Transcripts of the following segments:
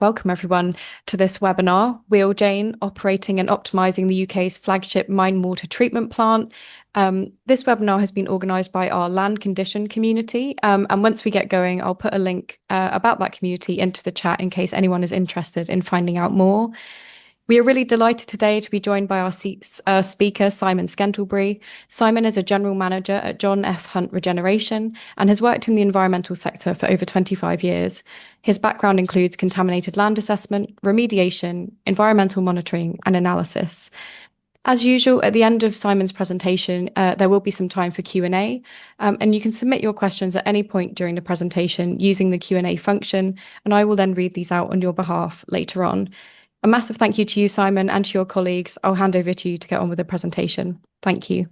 Welcome everyone to this webinar, Wheal Jane, operating and optimising the UK's flagship mine water treatment plant. This webinar has been organised by our land condition community, and once we get going, I'll put a link about that community into the chat in case anyone is interested in finding out more. We are really delighted today to be joined by our speaker, Simon Scantlebury. Simon is a general manager at John F Hunt Regeneration and has worked in the environmental sector for over 25 years. His background includes contaminated land assessment, remediation, environmental monitoring, and analysis. As usual, at the end of Simon's presentation, there will be some time for Q&A, and you can submit your questions at any point during the presentation using the Q&A function, and I will then read these out on your behalf later on. A massive thank you to you, Simon, and to your colleagues. I'll hand over to you to get on with the presentation. Thank you.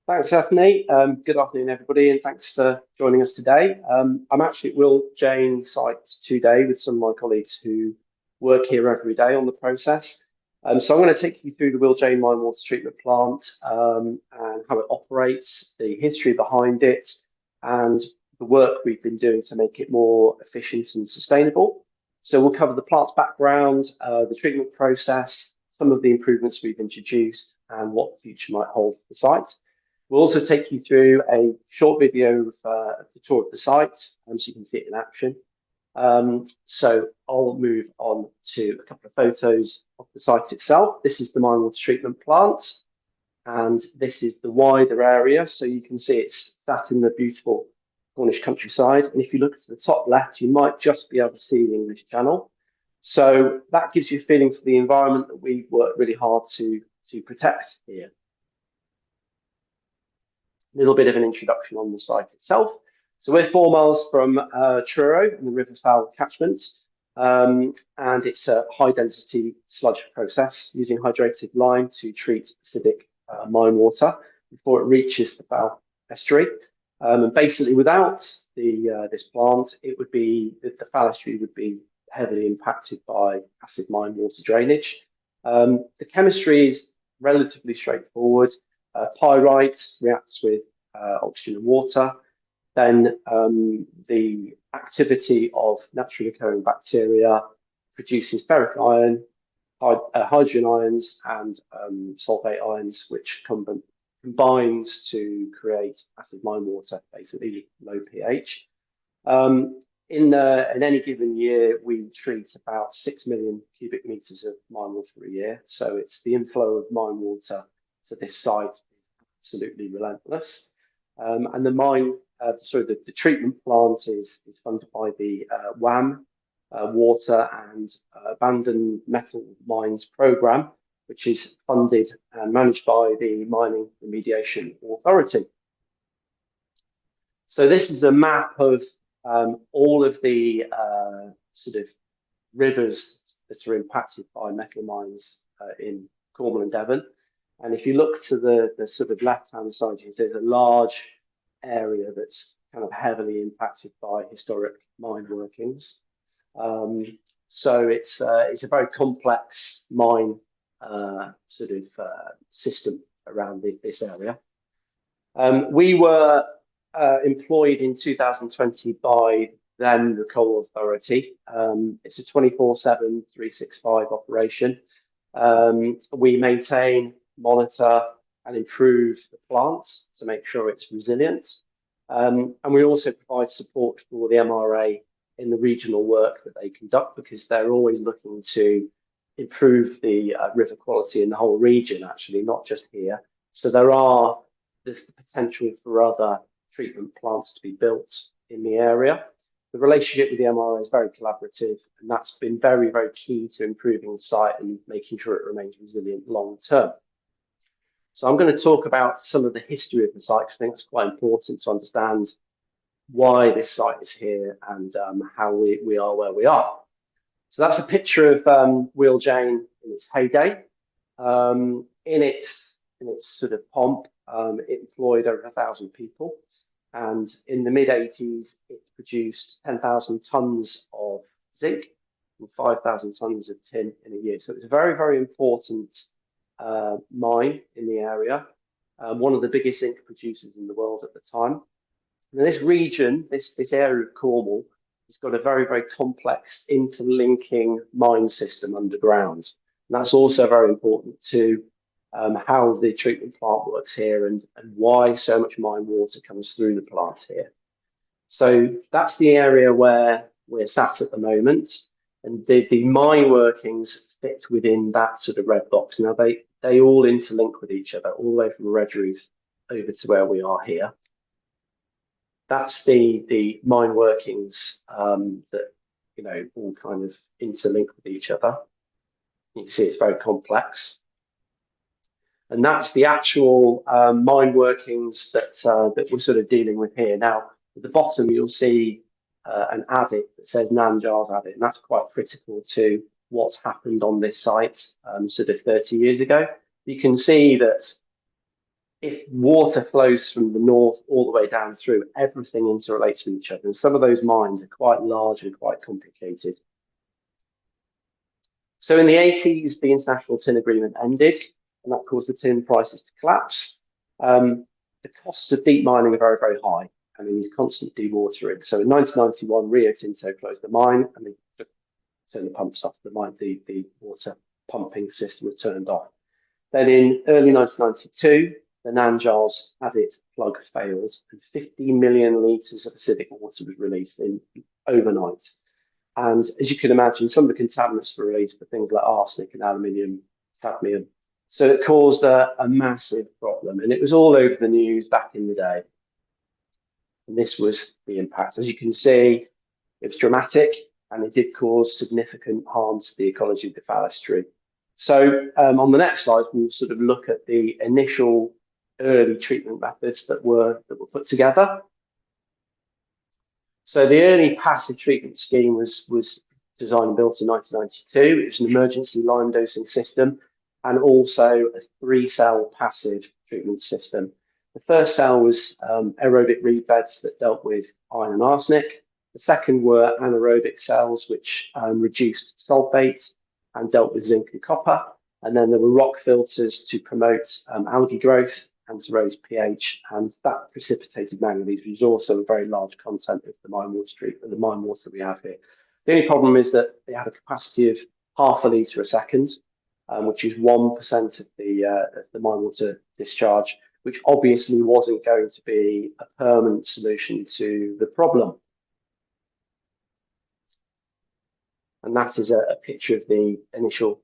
Thanks, Stephanie. Good afternoon, everybody, and thanks for joining us today. I'm actually at Wheal Jane site today with some of my colleagues who work here every day on the process. So I'm going to take you through the Wheal Jane mine water treatment plant and how it operates, the history behind it, and the work we've been doing to make it more efficient and sustainable. So we'll cover the plant's background, the treatment process, some of the improvements we've introduced, and what the future might hold for the site. We'll also take you through a short video of the tour of the site, so you can see it in action. So I'll move on to a couple of photos of the site itself. This is the mine water treatment plant, and this is the wider area. So you can see it's sat in the beautiful Cornish countryside. And if you look to the top left, you might just be able to see the English Channel. So that gives you a feeling for the environment that we work really hard to protect here. A little bit of an introduction on the site itself. So we're 4 miles from Truro in the River Fowl catchment, and it's a high density sludge process using hydrated lime to treat acidic mine water before it reaches the Fowl estuary. And basically, without this plant, it would be the Fowl estuary would be heavily impacted by acid mine water drainage. The chemistry is relatively straightforward. Pyrite reacts with oxygen and water. Then the activity of naturally occurring bacteria produces ferric iron, hydrogen ions, and sulfate ions, which combines to create acid mine water, basically low pH. In any given year, we treat about 6 million cubic meters of mine water a year. So it's the inflow of mine water to this site is absolutely relentless. And the treatment plant is funded by the WAM, Water and Abandoned Metal Mines Programme, which is funded and managed by the Mine Remediation Authority. So this is a map of all of the sort of rivers that are impacted by metal mines in Cornwall and Devon. And if you look to the sort of left-hand side, you can see there's a large area that's kind of heavily impacted by historic mine workings. So it's a very complex mine system around this area. We were employed in 2020 by then the Coal Authority. It's a 24/7, 365 operation. We maintain, monitor, and improve the plant to make sure it's resilient. And we also provide support for the MRA in the regional work that they conduct, because they're always looking to improve the river quality in the whole region, actually, not just here. So there's the potential for other treatment plants to be built in the area. The relationship with the MRA is very collaborative, and that's been very, very key to improving the site and making sure it remains resilient long term. So I'm going to talk about some of the history of the site, because I think it's quite important to understand why this site is here and how we are where we are. So that's a picture of Wheal Jane in its heyday. In its sort of pomp, it employed over 1,000 people. And in the mid-80s, it produced 10,000 tons of zinc and 5,000 tons of tin in a year. So it was a very, very important mine in the area, one of the biggest zinc producers in the world at the time. Now, this region, this area of Cornwall, it's got a very, very complex interlinking mine system underground. And that's also very important to how the treatment plant works here and why so much mine water comes through the plant here. So that's the area where we're sat at the moment. And the mine workings fit within that sort of red box. Now, they all interlink with each other, all the way from Redruth over to where we are here. That's the mine workings that, you know, all kind of interlink with each other. You can see it's very complex. And that's the actual mine workings that we're sort of dealing with here. Now, at the bottom, you'll see an adit that says Nanjar's adit, and that's quite critical to what's happened on this site sort of 30 years ago. You can see that if water flows from the north all the way down through, everything interrelates with each other. And some of those mines are quite large and quite complicated. So in the 80s, the International Tin Agreement ended, and that caused the tin prices to collapse. The costs of deep mining are very, very high. I mean, there's constant dewatering. So in 1991, Rio Tinto closed the mine and they turned the pumps off. The water pumping system was turned off. Then in early 1992, the Nanjar's adit plug failed and 50 million litres of acidic water was released in overnight. And as you can imagine, some of the contaminants were released for things like arsenic and aluminium, cadmium. So it caused a massive problem. And it was all over the news back in the day. And this was the impact. As you can see, it's dramatic and it did cause significant harm to the ecology of the phalanstery. So on the next slide, we'll sort of look at the initial early treatment methods that were put together. So the early passive treatment scheme was designed and built in 1992. It was an emergency lime dosing system and also a 3-cell passive treatment system. The first cell was aerobic reed beds that dealt with iron and arsenic. The second were anaerobic cells, which reduced sulfate and dealt with zinc and copper. And then there were rock filters to promote algae growth and to raise pH. And that precipitated manganese, which is also a very large content of the mine water treatment, the mine water we have here. The only problem is that they had a capacity of half a litre a second, which is 1% of the mine water discharge, which obviously wasn't going to be a permanent solution to the problem. And that is a picture of the initial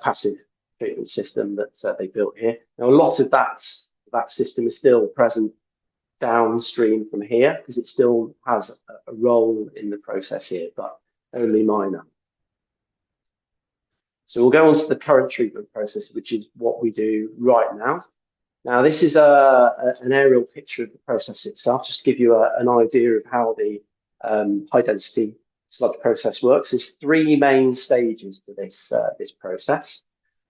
passive treatment system that they built here. Now, a lot of that system is still present downstream from here because it still has a role in the process here, but only minor. So we'll go on to the current treatment process, which is what we do right now. Now, this is an aerial picture of the process itself, just to give you an idea of how the high density sludge process works. There's 3 main stages to this process.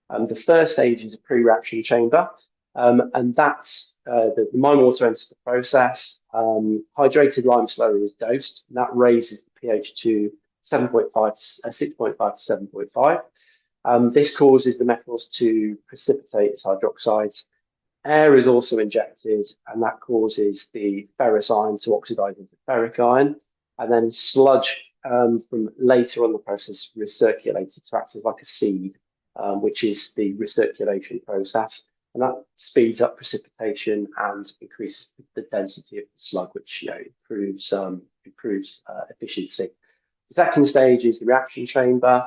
The first stage is a pre-reaction chamber, and that's the mine water enters the process. Hydrated lime slurry is dosed, and that raises the pH to 6.5 to 7.5. This causes the metals to precipitate as hydroxides. Air is also injected, and that causes the ferrous iron to oxidize into ferric iron. And then sludge from later on the process recirculated to act as like a seed, which is the recirculation process. And that speeds up precipitation and increases the density of the slug, which improves efficiency. The second stage is the reaction chamber,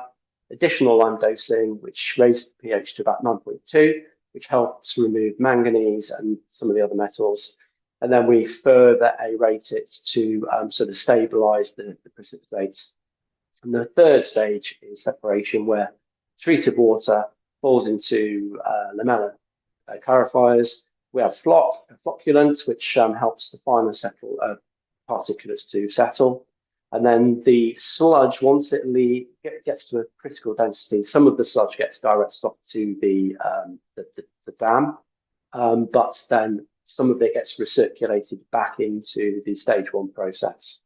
additional lime dosing, which raises the pH to about 9.2, which helps remove manganese and some of the other metals. And then we further aerate it to sort of stabilize the precipitates. And the third stage is separation, where treated water falls into lamella clarifiers. We have flocculants, which helps the finer particulates to settle. And then the sludge, once it gets to a critical density, some of the sludge gets direct stock to the dam, but then some of it gets recirculated back into the stage 1 process.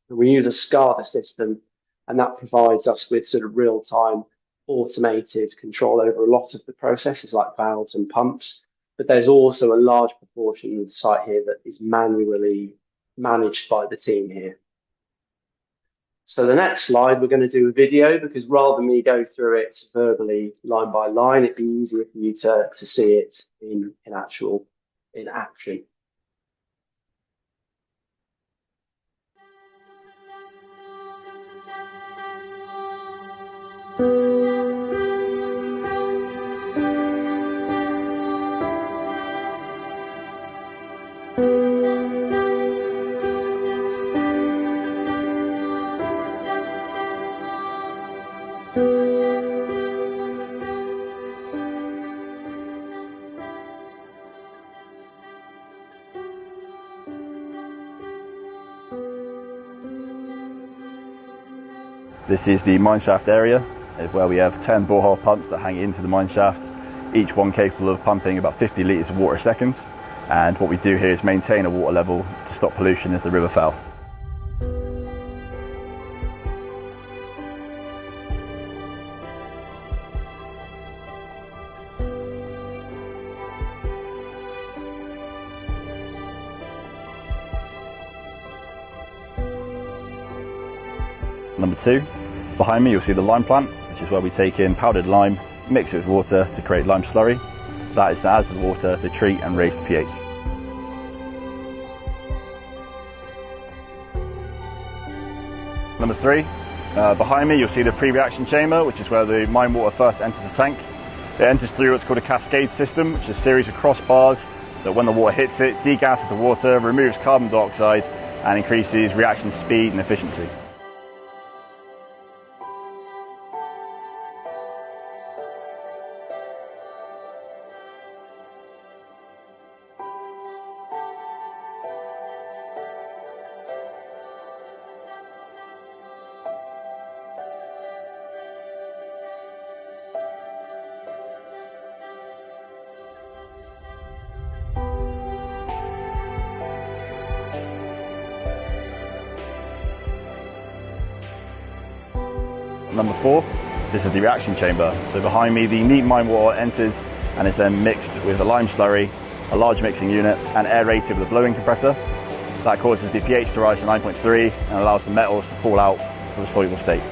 And we use a SCADA system, and that provides us with sort of real-time automated control over a lot of the processes like valves and pumps. But there's also a large proportion of the site here that is manually managed by the team here. So the next slide, we're going to do a video because rather than me go through it verbally line by line, it'd be easier for you to see it in action. This is the mine shaft area where we have 10 borehole pumps that hang into the mine shaft, each one capable of pumping about 50 litres of water a second. And what we do here is maintain a water level to stop pollution if the river fell. Number 2, behind me you'll see the lime plant, which is where we take in powdered lime, mix it with water to create lime slurry. That is to add to the water to treat and raise the pH. Number 3, behind me you'll see the pre-reaction chamber, which is where the mine water first enters the tank. It enters through what's called a cascade system, which is a series of crossbars that when the water hits it, degasses the water, removes carbon dioxide and increases reaction speed and efficiency. Number 4, this is the reaction chamber. So behind me the neat mine water enters and is then mixed with a lime slurry, a large mixing unit and aerated with a blowing compressor. That causes the pH to rise to 9.3 and allows the metals to fall out of a soluble state.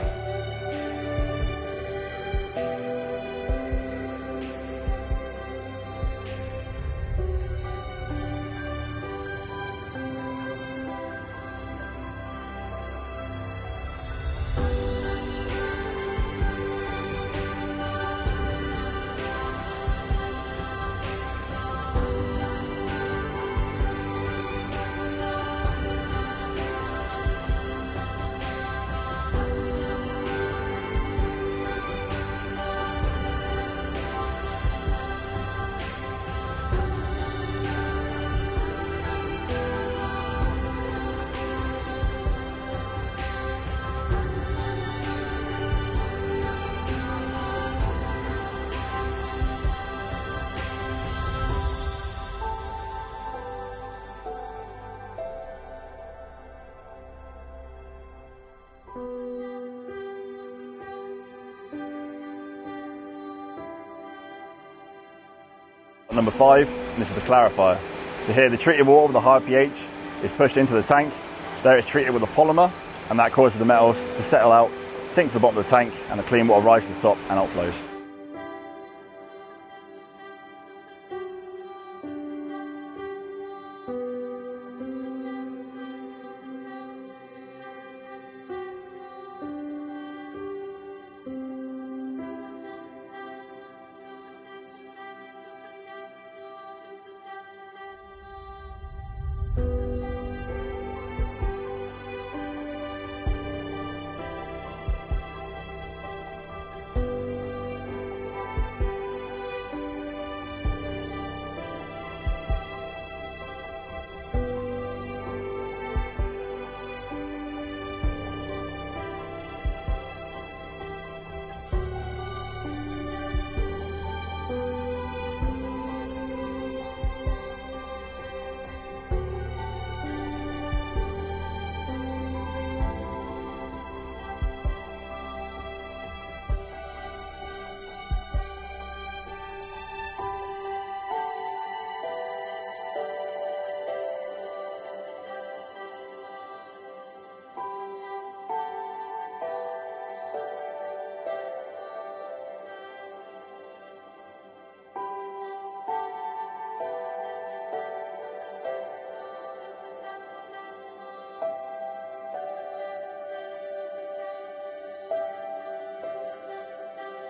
Number 5, this is the clarifier. So here the treated water with a higher pH is pushed into the tank. There it's treated with a polymer and that causes the metals to settle out, sink to the bottom of the tank and the clean water rises to the top and outflows.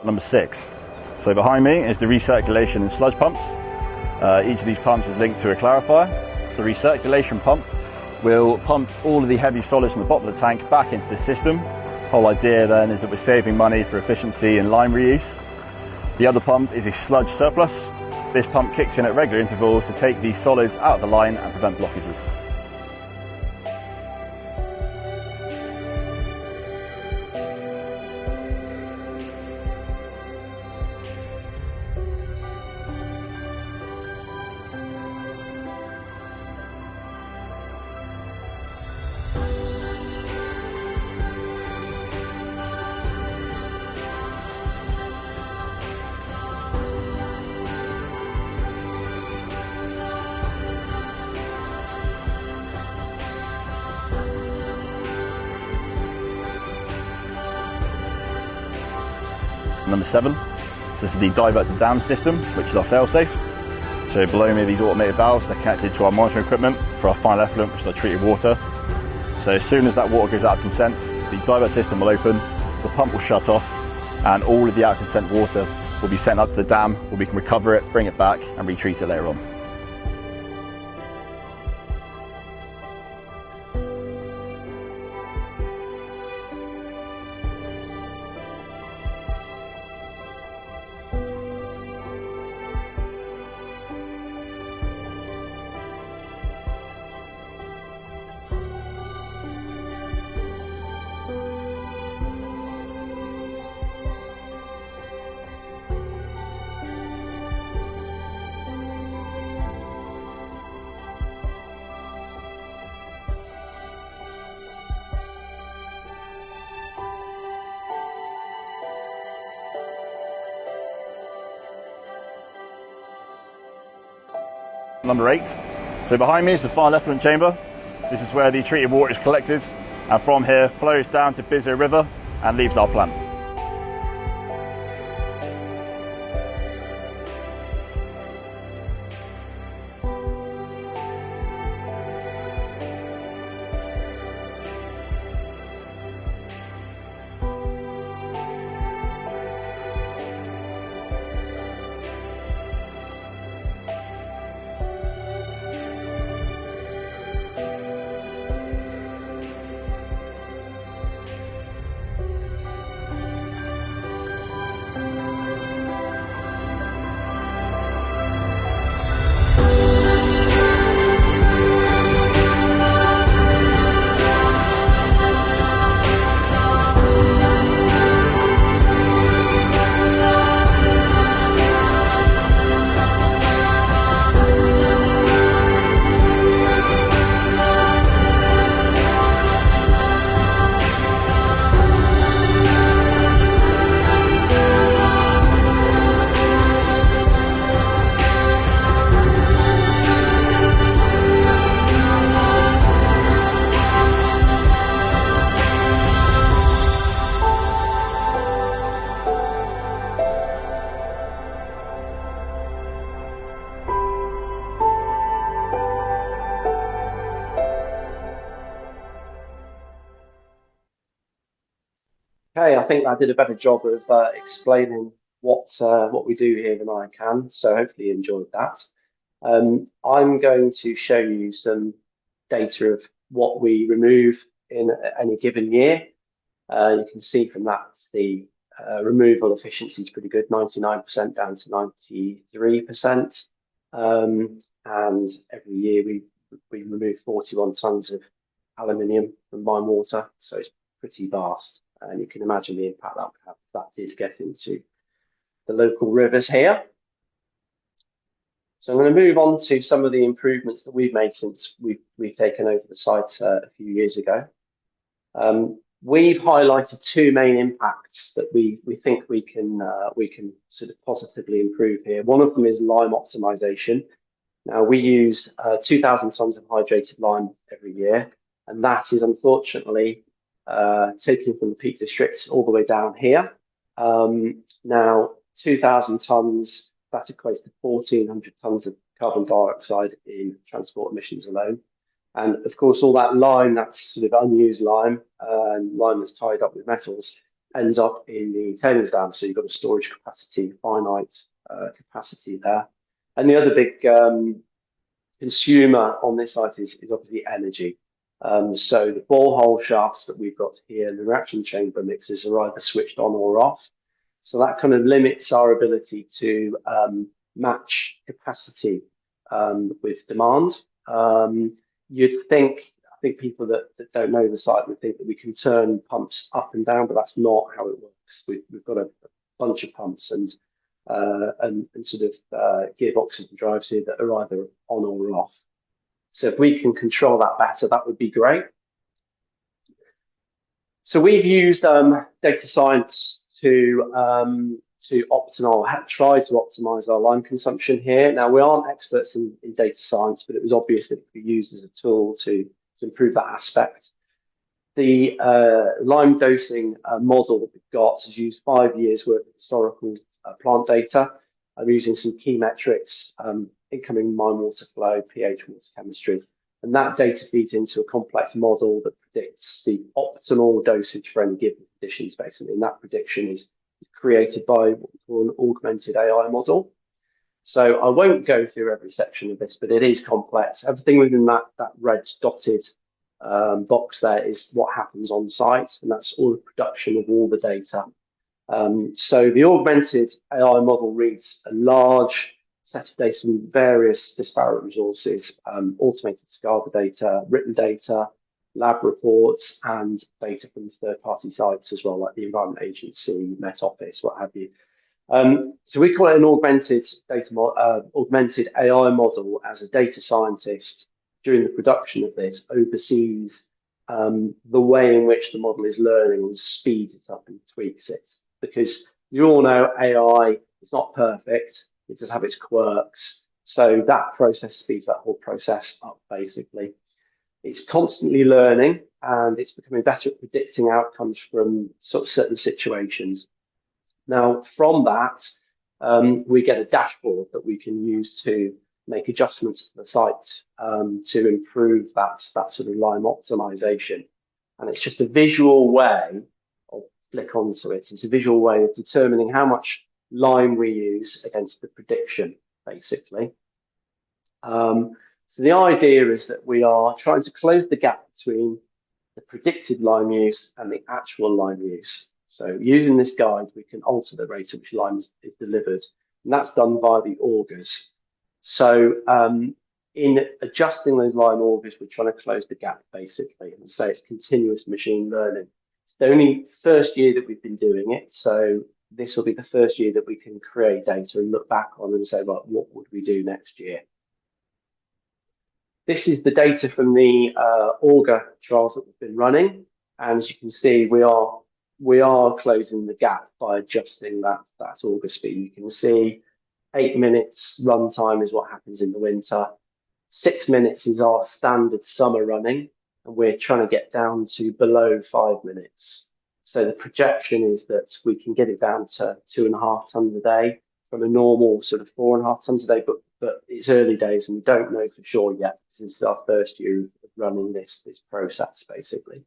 Number 6. So behind me is the recirculation and sludge pumps. Each of these pumps is linked to a clarifier. The recirculation pump will pump all of the heavy solids from the bottom of the tank back into the system. The whole idea then is that we're saving money for efficiency and lime reuse. The other pump is a sludge surplus. This pump kicks in at regular intervals to take these solids out of the line and prevent blockages. Number 7, so this is the divert to dam system, which is our failsafe. So below me are these automated valves. They're connected to our monitoring equipment for our final effluent, which is our treated water. So as soon as that water goes out of consent, the divert system will open, the pump will shut off, and all of the out of consent water will be sent up to the dam where we can recover it, bring it back and retreat it later on. Number 8. So behind me is the final effluent chamber. This is where the treated water is collected and from here flows down to Bizzo River and leaves our plant. Okay, I think I did a better job of explaining what we do here than I can, so hopefully you enjoyed that. I'm going to show you some data of what we remove in any given year. You can see from that the removal efficiency is pretty good, 99% down to 93%. And every year we remove 41 tonnes of aluminium from mine water, so it's pretty vast. And you can imagine the impact that would have if that did get into the local rivers here. So I'm going to move on to some of the improvements that we've made since we've taken over the site a few years ago. We've highlighted two main impacts that we think we can sort of positively improve here. One of them is lime optimization. Now we use 2,000 tonnes of hydrated lime every year, and that is unfortunately taken from the Peak District all the way down here. Now 2,000 tonnes, that equates to 1,400 tonnes of carbon dioxide in transport emissions alone. And of course, all that lime, that's sort of unused lime, and lime that's tied up with metals, ends up in the tailings dam. So you've got a storage capacity, finite capacity there. And the other big consumer on this site is obviously energy. So the borehole shafts that we've got here and the reaction chamber mixers are either switched on or off. So that kind of limits our ability to match capacity with demand. You'd think, I think people that don't know the site would think that we can turn pumps up and down, but that's not how it works. We've got a bunch of pumps and sort of gearboxes and drives here that are either on or off. So if we can control that better, that would be great. So we've used data science to try to optimize our lime consumption here. Now, we aren't experts in data science, but it was obvious that it could be used as a tool to improve that aspect. The lime dosing model that we've got has used 5 years worth of historical plant data. I'm using some key metrics, incoming mine water flow, pH, water chemistry, and that data feeds into a complex model that predicts the optimal dosage for any given conditions, basically. And that prediction is created by what we call an augmented AI model. So I won't go through every section of this, but it is complex. Everything within that red dotted box there is what happens on site, and that's all the production of all the data. So the augmented AI model reads a large set of data from various disparate resources, automated SCADA data, written data, lab reports, and data from third-party sites as well, like the Environment Agency, Met Office, what have you. So we call it an augmented AI model. As a data scientist, during the production of this, oversees the way in which the model is learning and speeds it up and tweaks it. Because you all know AI is not perfect, it does have its quirks. So that process speeds that whole process up, basically. It's constantly learning and it's becoming better at predicting outcomes from sort of certain situations. Now, from that, we get a dashboard that we can use to make adjustments to the site to improve that sort of lime optimization. And it's just a visual way, I'll flick onto it, it's a visual way of determining how much lime we use against the prediction, basically. So the idea is that we are trying to close the gap between the predicted lime use and the actual lime use. So using this guide, we can alter the rate at which lime is delivered, and that's done via the augers. So in adjusting those lime augers, we're trying to close the gap, basically, and say it's continuous machine learning. It's the only first year that we've been doing it, so this will be the first year that we can create data and look back on and say, well, what would we do next year? This is the data from the auger trials that we've been running, and as you can see, we are closing the gap by adjusting that auger speed. You can see 8 minutes runtime is what happens in the winter. 6 minutes is our standard summer running, and we're trying to get down to below 5 minutes. So the projection is that we can get it down to 2.5 tons a day from a normal sort of 4.5 tons a day, but it's early days and we don't know for sure yet. This is our first year of running this process, basically.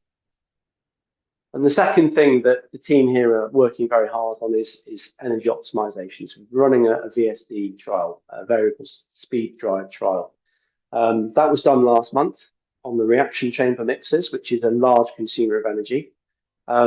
And the second thing that the team here are working very hard on is energy optimization. So we're running a VSD trial, a variable speed drive trial. That was done last month on the reaction chamber mixers, which is a large consumer of energy.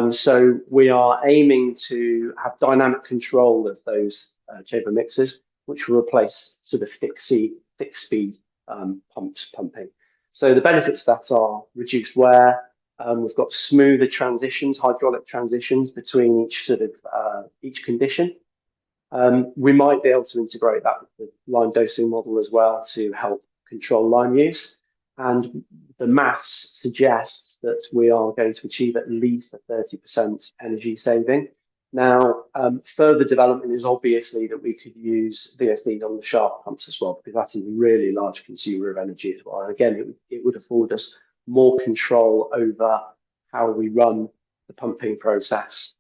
So we are aiming to have dynamic control of those chamber mixers, which will replace sort of fixed speed pumping. So the benefits of that are reduced wear. We've got smoother transitions, hydraulic transitions between each condition. We might be able to integrate that with the lime dosing model as well to help control lime use. And the maths suggests that we are going to achieve at least a 30% energy saving. Now, further development is obviously that we could use VSD on the shaft pumps as well, because that is a really large consumer of energy as well. And again, it would afford us more control over how we run the pumping process.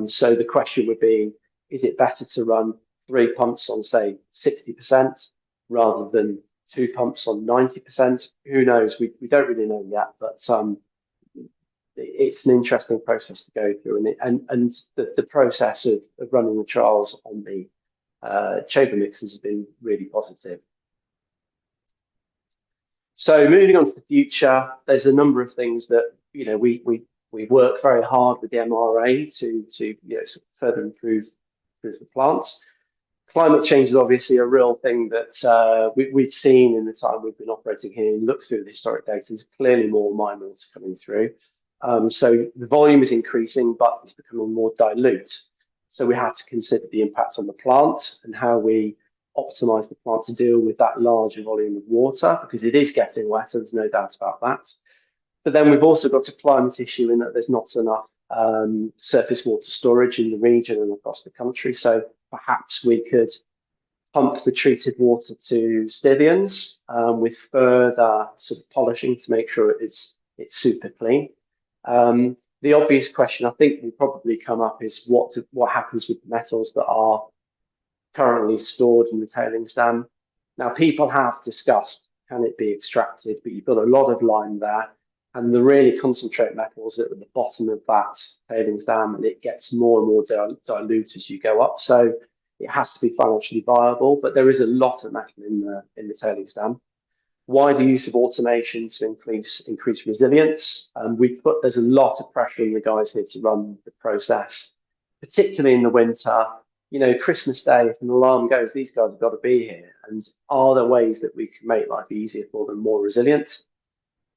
So the question would be, is it better to run 3 pumps on, say, 60% rather than 2 pumps on 90%? Who knows? We don't really know yet, but it's an interesting process to go through, and the process of running the trials on the chamber mixers has been really positive. So moving on to the future, there's a number of things that we work very hard with the MRA to sort of further improve the plants. Climate change is obviously a real thing that we've seen in the time we've been operating here. And look through the historic data, there's clearly more mine water coming through. So the volume is increasing, but it's becoming more dilute. So we have to consider the impact on the plant and how we optimize the plant to deal with that larger volume of water, because it is getting wetter, there's no doubt about that. But then we've also got a climate issue in that there's not enough surface water storage in the region and across the country. So perhaps we could pump the treated water to Stivians with further sort of polishing to make sure it's super clean. The obvious question I think will probably come up is what happens with the metals that are currently stored in the tailings dam. Now, people have discussed, can it be extracted? But you've got a lot of lime there, and the really concentrate metals are at the bottom of that tailings dam, and it gets more and more dilute as you go up. So it has to be financially viable, but there is a lot of metal in the tailings dam. Wider use of automation to increase resilience. There's a lot of pressure on the guys here to run the process, particularly in the winter. Christmas Day, if an alarm goes, these guys have got to be here. And are there ways that we can make life easier for them, more resilient?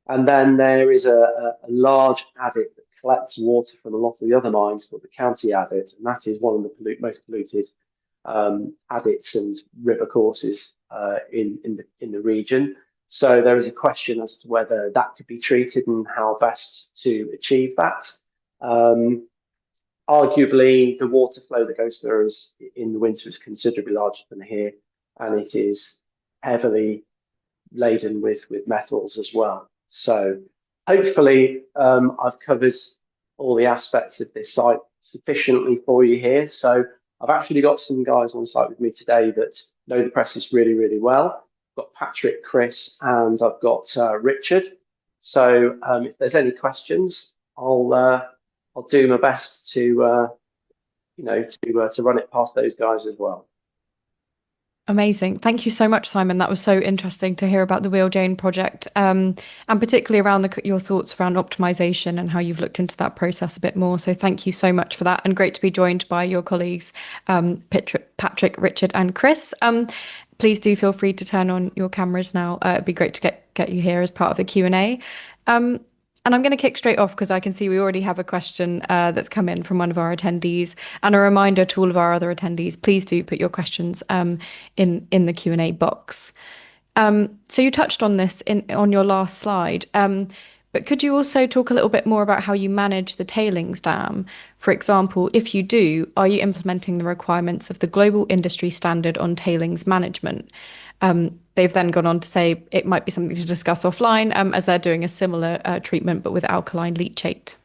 And then there is a large adit that collects water from a lot of the other mines called the county adit, and that is one of the most polluted adits and river courses in the region. So there is a question as to whether that could be treated and how best to achieve that. Arguably, the water flow that goes through in the winter is considerably larger than here, and it is heavily laden with metals as well. So hopefully I've covered all the aspects of this site sufficiently for you here. So I've actually got some guys on site with me today that know the process really, really well. I've got Patrick, Chris, and I've got Richard. So if there's any questions, I'll do my best to run it past those guys as well. Amazing. Thank you so much, Simon. That was so interesting to hear about the Wheal Jane project, and particularly around your thoughts around optimization and how you've looked into that process a bit more. So thank you so much for that, and great to be joined by your colleagues, Patrick, Richard, and Chris. Please do feel free to turn on your cameras now. It'd be great to get you here as part of the Q&A. And I'm going to kick straight off because I can see we already have a question that's come in from one of our attendees. And a reminder to all of our other attendees, please do put your questions in the Q&A box. So you touched on this on your last slide, but could you also talk a little bit more about how you manage the tailings dam? For example, if you do, are you implementing the requirements of the global industry standard on tailings management? They've then gone on to say it might be something to discuss offline, as they're doing a similar treatment, but with alkaline leachate.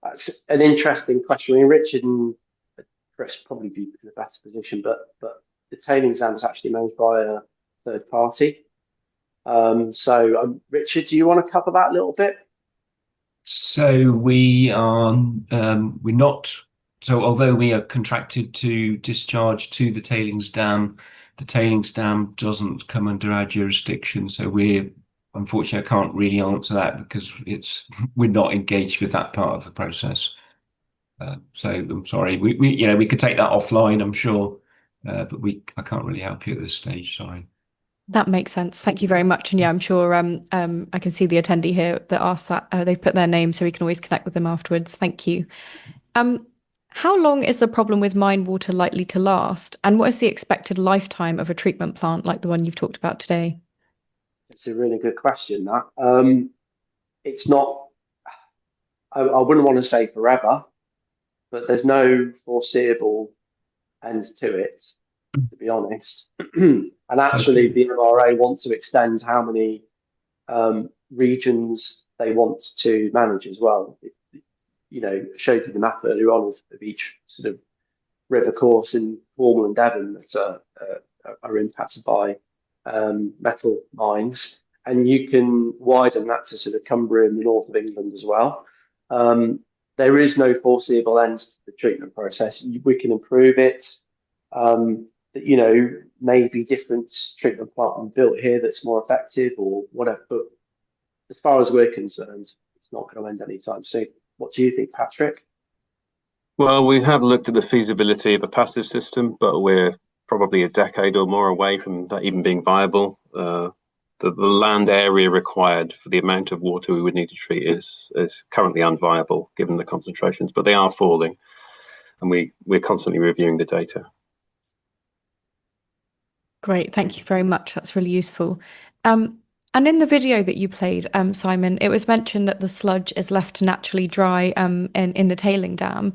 That's an interesting question. I mean, Richard and Chris probably be in a better position, but the tailings dam is actually managed by a third party. Richard, do you want to cover that a little bit? So we are we're not. So although we are contracted to discharge to the tailings dam doesn't come under our jurisdiction. So unfortunately, I can't really answer that because we're not engaged with that part of the process. So I'm sorry. We could take that offline, I'm sure, but I can't really help you at this stage. Sorry. That makes sense. Thank you very much. And yeah, I'm sure I can see the attendee here that asked that. They've put their name, so we can always connect with them afterwards. Thank you. How long is the problem with mine water likely to last? And what is the expected lifetime of a treatment plant like the one you've talked about today? It's a really good question, that. It's not, I wouldn't want to say forever, but there's no foreseeable end to it, to be honest. And actually, the MRA want to extend how many regions they want to manage as well. Showed you the map earlier on of each sort of river course in Cornwall and Devon that are impacted by metal mines. and you can widen that to sort of Cumbria and the north of England as well. There is no foreseeable end to the treatment process. We can improve it. You know, maybe different treatment plant built here that's more effective or whatever. But as far as we're concerned, it's not going to end anytime soon. What do you think, Patrick? Well, we have looked at the feasibility of a passive system, but we're probably a decade or more away from that even being viable. The land area required for the amount of water we would need to treat is currently unviable given the concentrations, but they are falling, and we're constantly reviewing the data. Great, thank you very much. That's really useful. And in the video that you played, Simon, it was mentioned that the sludge is left to naturally dry in the tailing dam.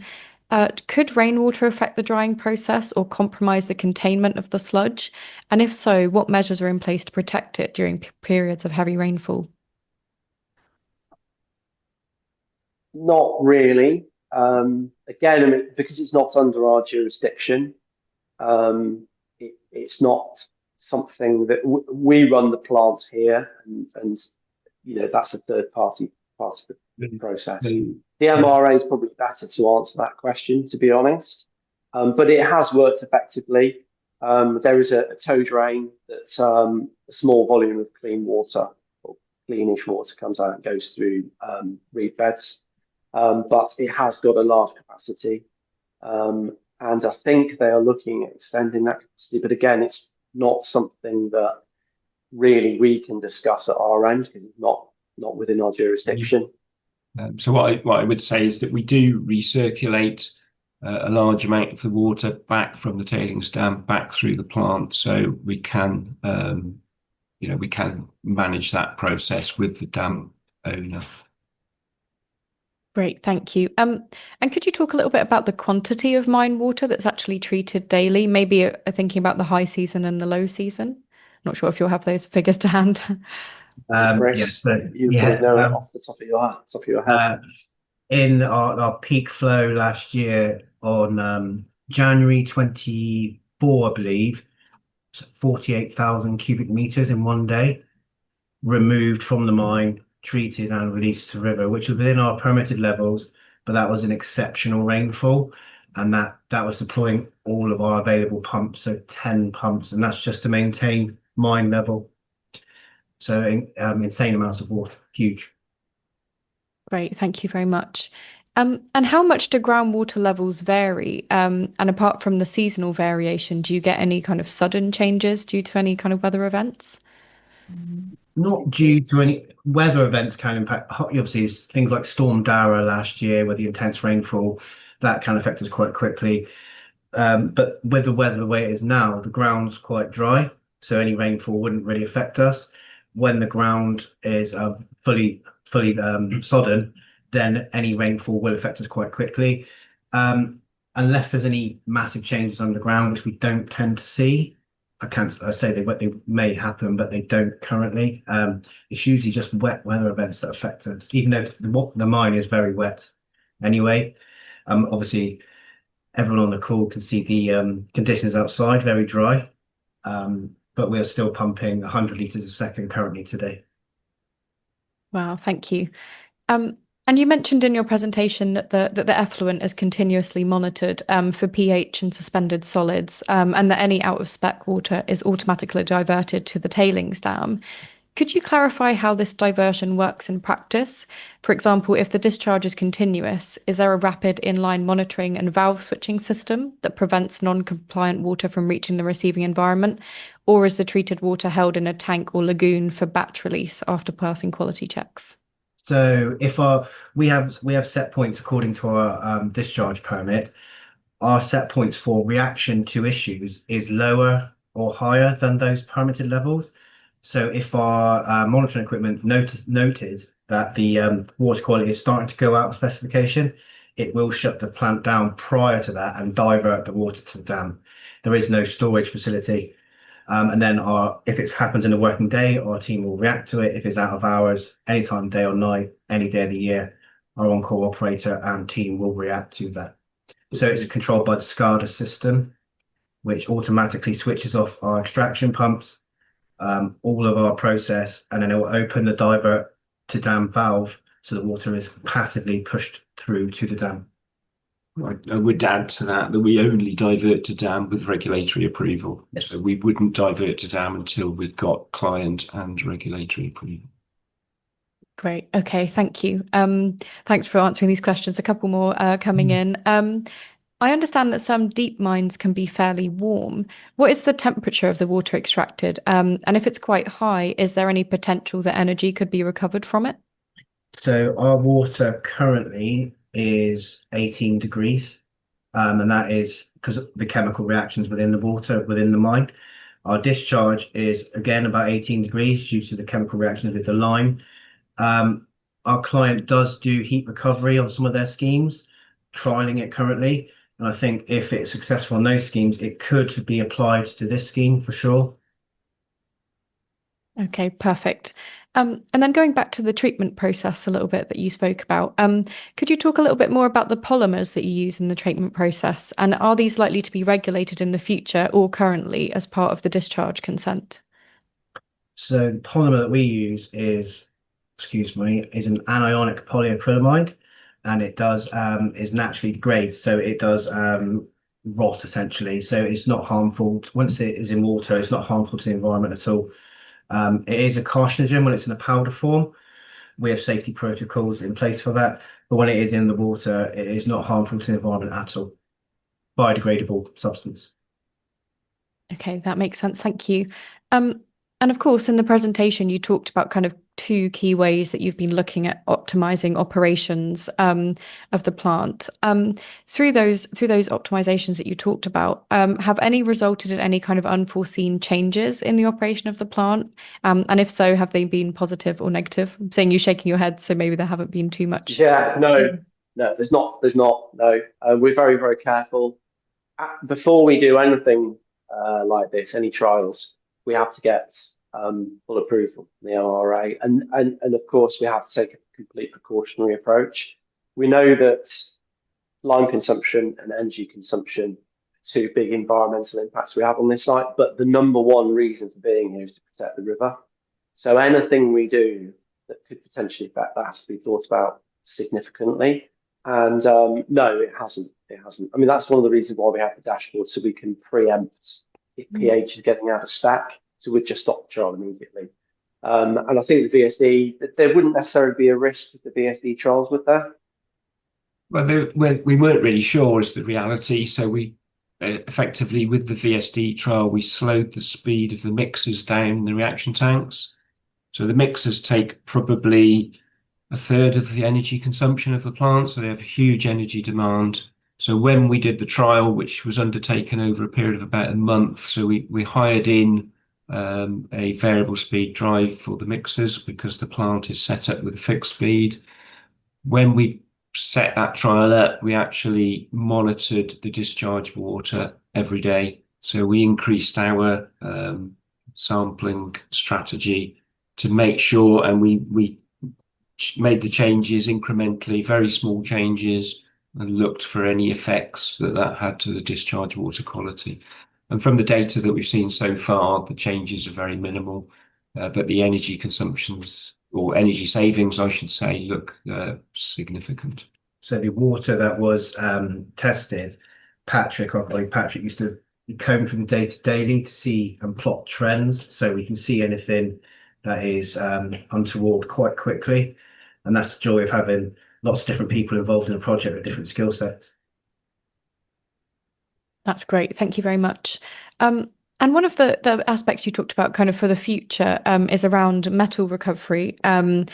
Could rainwater affect the drying process or compromise the containment of the sludge? And if so, what measures are in place to protect it during periods of heavy rainfall? Not really. Again, I mean, because it's not under our jurisdiction, it's not something that we run the plant here, and you know, that's a third party part of the process. The MRA is probably better to answer that question, to be honest. But it has worked effectively. There is a tow drain that a small volume of clean water or cleanish water comes out and goes through reed beds. But it has got a large capacity. And I think they are looking at extending that capacity. But again, it's not something that really we can discuss at our end because it's not within our jurisdiction. So what I would say is that we do recirculate a large amount of the water back from the tailings dam back through the plant, so we can we can manage that process with the dam owner. Great, thank you. And could you talk a little bit about the quantity of mine water that's actually treated daily? Maybe thinking about the high season and the low season. Not sure if you'll have those figures to hand. Chris, you probably know it off the top of your head. In our peak flow last year on January 24, I believe, 48,000 cubic meters in one day removed from the mine, treated and released to river, which was within our permitted levels, but that was an exceptional rainfall, and that was deploying all of our available pumps, so 10 pumps, and that's just to maintain mine level. So insane amounts of water, huge. Great, thank you very much. And how much do groundwater levels vary? And apart from the seasonal variation, do you get any kind of sudden changes due to any kind of weather events? Not due to any weather events can impact. Obviously, it's things like Storm Dara last year, where the intense rainfall that can affect us quite quickly. But with the weather the way it is now, the ground's quite dry, so any rainfall wouldn't really affect us. When the ground is fully sodden, then any rainfall will affect us quite quickly, unless there's any massive changes underground, which we don't tend to see. I say they may happen, but they don't currently. It's usually just wet weather events that affect us, even though the mine is very wet anyway. Obviously, everyone on the call can see the conditions outside, very dry, but we're still pumping 100 litres a second currently today. Wow, thank you. And you mentioned in your presentation that the effluent is continuously monitored for pH and suspended solids, and that any out-of-spec water is automatically diverted to the tailings dam. Could you clarify how this diversion works in practice? For example, if the discharge is continuous, is there a rapid inline monitoring and valve switching system that prevents non-compliant water from reaching the receiving environment? Or is the treated water held in a tank or lagoon for batch release after passing quality checks? So if we have set points according to our discharge permit, our set points for reaction to issues is lower or higher than those permitted levels. So if our monitoring equipment noted that the water quality is starting to go out of specification, it will shut the plant down prior to that and divert the water to the dam. There is no storage facility. And then if it happens in a working day, our team will react to it. If it's out of hours, anytime, day or night, any day of the year, our on-call operator and team will react to that. So it's controlled by the SCADA system, which automatically switches off our extraction pumps all of our process, and then it will open the divert to dam valve, so the water is passively pushed through to the dam. I would add to that we only divert to dam with regulatory approval. Yes. So we wouldn't divert to dam until we've got client and regulatory approval. Great. Okay, thank you. Thanks for answering these questions. A couple more coming in. I understand that some deep mines can be fairly warm. What is the temperature of the water extracted? And if it's quite high, is there any potential that energy could be recovered from it? So our water currently is 18 degrees, and that is because of the chemical reactions within the water within the mine. Our discharge is again about 18 degrees due to the chemical reactions with the lime. Our client does do heat recovery on some of their schemes, trialing it currently. And I think if it's successful on those schemes, it could be applied to this scheme for sure. Okay, perfect. And then going back to the treatment process a little bit that you spoke about, could you talk a little bit more about the polymers that you use in the treatment process? And are these likely to be regulated in the future or currently as part of the discharge consent? So the polymer that we use is an anionic polyacrylamide, and it does is naturally degrades, so it does rot essentially. So it's not harmful once it is in water. It's not harmful to the environment at all. It is a carcinogen when it's in a powder form. We have safety protocols in place for that, but when it is in the water, it is not harmful to the environment at all. Biodegradable substance. Okay, that makes sense. Thank you. And of course, in the presentation, you talked about kind of two key ways that you've been looking at optimizing operations of the plant. Through those optimizations that you talked about, have any resulted in any kind of unforeseen changes in the operation of the plant? And if so, have they been positive or negative? I'm saying you're shaking your head, so maybe there haven't been too much. Yeah, no, there's not. No, we're very, very careful. Before we do anything like this, any trials, we have to get full approval from the RRA, and of course we have to take a complete precautionary approach. We know that lime consumption and energy consumption are two big environmental impacts we have on this site, but the number one reason for being here is to protect the river. So anything we do that could potentially affect that has to be thought about significantly. And no, it hasn't. It hasn't. I mean, that's one of the reasons why we have the dashboard, so we can preempt if pH is getting out of spec, so we'd just stop the trial immediately. And I think the VSD, there wouldn't necessarily be a risk with the VSD trials, would there? Well, we weren't really sure is the reality. So we effectively, with the VSD trial, we slowed the speed of the mixers down in the reaction tanks. So the mixers take probably a third of the energy consumption of the plant, so they have a huge energy demand. So when we did the trial, which was undertaken over a period of about a month, so we hired in a variable speed drive for the mixers because the plant is set up with a fixed speed. When we set that trial up, we actually monitored the discharge water every day. So we increased our sampling strategy to make sure, and we made the changes incrementally, very small changes, and looked for any effects that had to the discharge water quality. And from the data that we've seen so far, the changes are very minimal, but the energy consumptions or energy savings, I should say, look significant. So the water that was tested, Patrick, our colleague Patrick, used to comb through the data daily to see and plot trends, so we can see anything that is untoward quite quickly. And that's the joy of having lots of different people involved in a project with different skill sets. That's great. Thank you very much. And one of the aspects you talked about kind of for the future is around metal recovery. And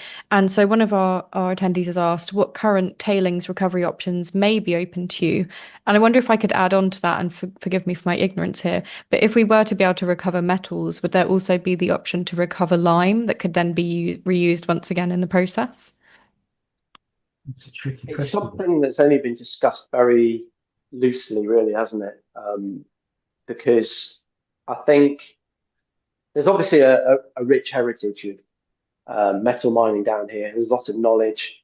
so one of our attendees has asked what current tailings recovery options may be open to you. And I wonder if I could add on to that, and forgive me for my ignorance here, but if we were to be able to recover metals, would there also be the option to recover lime that could then be reused once again in the process? It's a tricky It's question. something that's only been discussed very loosely, really, hasn't it? Because I think there's obviously a rich heritage of metal mining down here. There's lots of knowledge.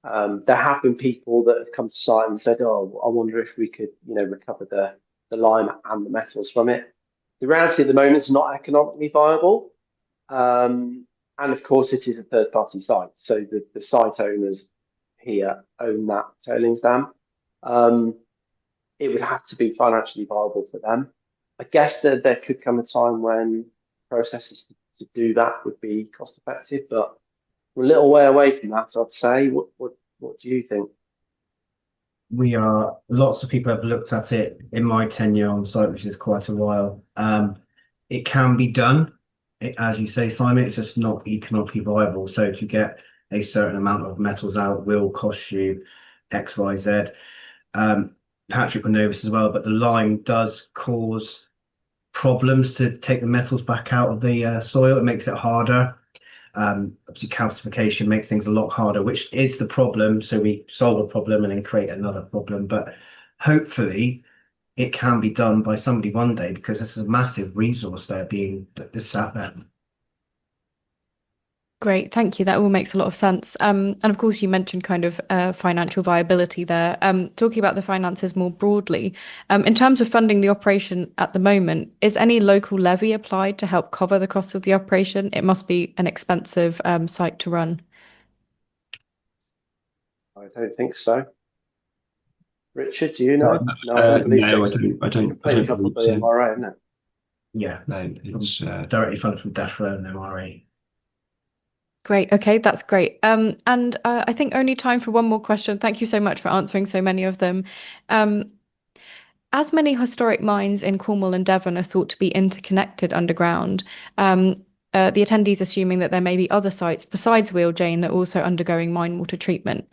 There have been people that have come to site and said, "Oh, I wonder if we could, recover the lime and the metals from it." The reality at the moment is not economically viable. And of course, it is a third-party site, so the site owners here own that tailings dam. It would have to be financially viable for them. I guess that there could come a time when processes to do that would be cost effective, but we're a little way away from that, I'd say. What do you think? Lots of people have looked at it in my tenure on site, which is quite a while. It can be done. As you say, Simon, it's just not economically viable. So to get a certain amount of metals out will cost you X, Y, Z. Patrick will know this as well, but the lime does cause problems to take the metals back out of the soil. It makes it harder. Obviously, calcification makes things a lot harder, which is the problem. So we solve a problem and then create another problem. But hopefully, it can be done by somebody one day, because this is a massive resource there being sat there. Great, thank you. That all makes a lot of sense. And of course, you mentioned kind of financial viability there. Talking about the finances more broadly, in terms of funding the operation at the moment, is any local levy applied to help cover the cost of the operation? It must be an expensive site to run. I don't think so. Richard, do you know? No, I don't Paying for the MRA, isn't it? Yeah, no, it's directly funded from DEFRA and MRA. Great. Okay, that's great. And I think only time for one more question. Thank you so much for answering so many of them. As many historic mines in Cornwall and Devon are thought to be interconnected underground, the attendees assuming that there may be other sites besides Wheal Jane that are also undergoing mine water treatment.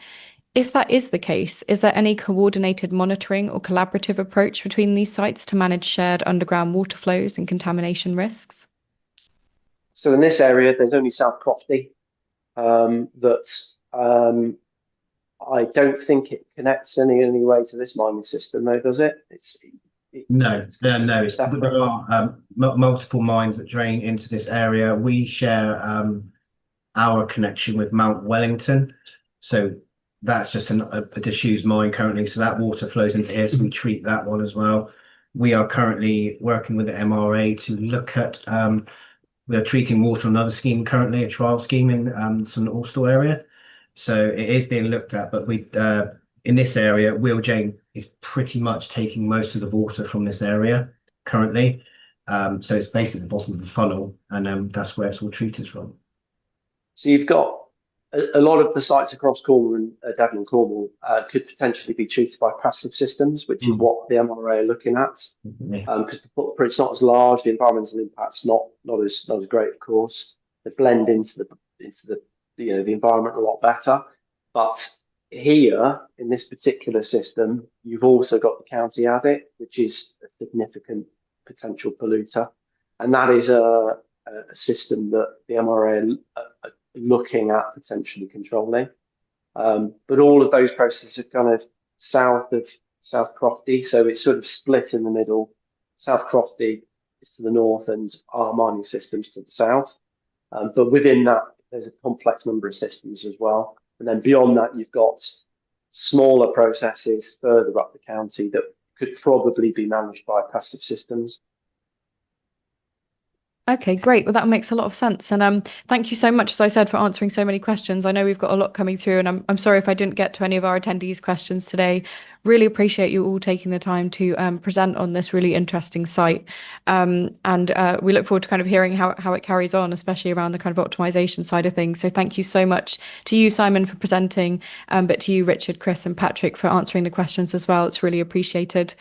If that is the case, is there any coordinated monitoring or collaborative approach between these sites to manage shared underground water flows and contamination risks? So in this area, there's only South Crofty that I don't think it connects any way to this mining system, though, does it? No. There are multiple mines that drain into this area. We share our connection with Mount Wellington, so that's just a disused mine currently. So that water flows into here, so we treat that one as well. We are currently working with the MRA to look at. We're treating water on another scheme currently, a trial scheme in St Austell area. So it is being looked at, but we in this area, Wheal Jane is pretty much taking most of the water from this area currently. So it's basically the bottom of the funnel, and that's where it's all treated from. So you've got a lot of the sites across Cornwall and Devon and Cornwall could potentially be treated by passive systems, which is what the MRA are looking at. Because the footprint's not as large, the environmental impact's not as great, of course. They blend into the environment a lot better. But here in this particular system, you've also got the county adit, which is a significant potential polluter, and that is a system that the MRA are looking at potentially controlling. But all of those processes are kind of south of South Crofty, so it's sort of split in the middle. South Crofty is to the north and our mining systems to the south. But within that, there's a complex number of systems as well. And then beyond that, you've got smaller processes further up the county that could probably be managed by passive systems. Okay, great. Well, that makes a lot of sense. And thank you so much, as I said, for answering so many questions. I know we've got a lot coming through, and I'm sorry if I didn't get to any of our attendees' questions today. Really appreciate you all taking the time to present on this really interesting site. And we look forward to kind of hearing how it carries on, especially around the kind of optimization side of things. So thank you so much to you, Simon, for presenting, but to you, Richard, Chris, and Patrick for answering the questions as well. It's really appreciated.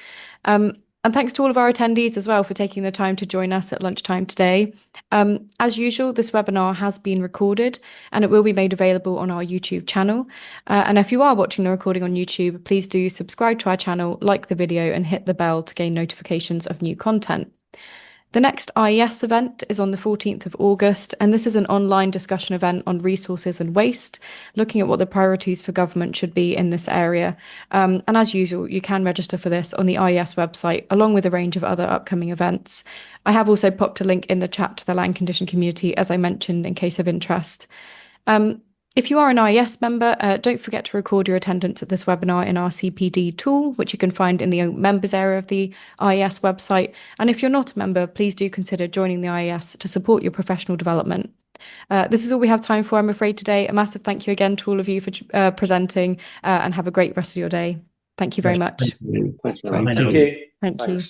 And thanks to all of our attendees as well for taking the time to join us at lunchtime today. As usual, this webinar has been recorded and it will be made available on our YouTube channel. And if you are watching the recording on YouTube, please do subscribe to our channel, like the video, and hit the bell to gain notifications of new content. The next IES event is on the 14th of August, and this is an online discussion event on resources and waste, looking at what the priorities for government should be in this area. And as usual, you can register for this on the IES website, along with a range of other upcoming events. I have also popped a link in the chat to the land condition community, as I mentioned, in case of interest. If you are an IES member, don't forget to record your attendance at this webinar in our CPD tool, which you can find in the members area of the IES website. And if you're not a member, please do consider joining the IES to support your professional development. This is all we have time for, I'm afraid, today. A massive thank you again to all of you for presenting, and have a great rest of your day. Thank you very much. Thanks very much. Thank Thank you. you. Thank you. Thanks.